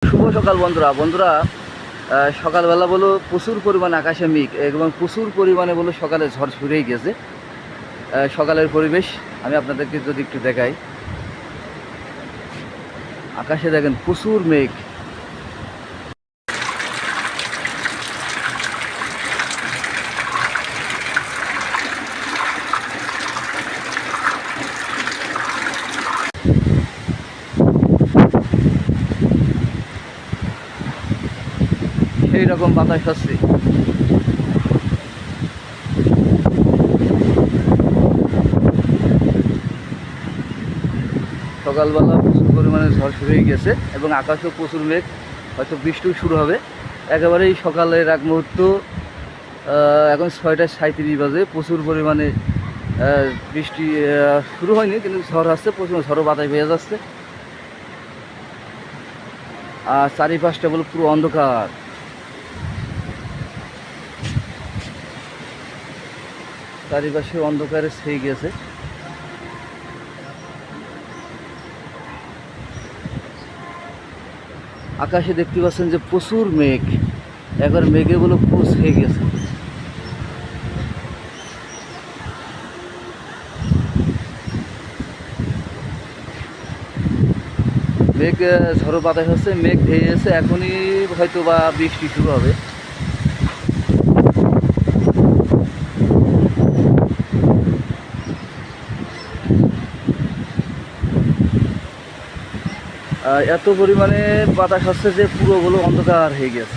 শুভ সকাল বন্ধুরা সকালবেলা বলো প্রচুর পরিমাণে আকাশে মেঘ এবং প্রচুর পরিমাণে বলো সকালে ঝড় শুরুই গেছে। সকালের পরিবেশ আমি আপনাদেরকে যদি একটু দেখাই, আকাশে দেখেন প্রচুর মেঘ। সেই রকম বাতাস হচ্ছে। সকালবেলা প্রচুর পরিমাণে ঝড় শুরু হয়ে গেছে এবং আকাশেও প্রচুর মেঘ, হয়তো বৃষ্টিও শুরু হবে একেবারেই সকালের এক মুহূর্ত। এখন 6:37 বাজে। প্রচুর পরিমাণে বৃষ্টি শুরু হয়নি, কিন্তু ঝড় আসছে, প্রচুর ঝড় বাতাস বেয়ে যাচ্ছে। আর চারিপাশটা বলে পুরো অন্ধকার। চারিপাশে অন্ধকারে ছেয়ে গেছে। আকাশে দেখতে পাচ্ছেন যে প্রচুর মেঘ, একবার মেঘে বলে পুরো ছেয়ে গেছে। মেঘ ঝড়ো বাতাস হচ্ছে, মেঘ ধেয়ে এসে এখনই হয়তো বা বৃষ্টি শুরু হবে। এত পরিমাণে বাতাস হচ্ছে যে পুরোগুলো অন্ধকার হয়ে গেছে।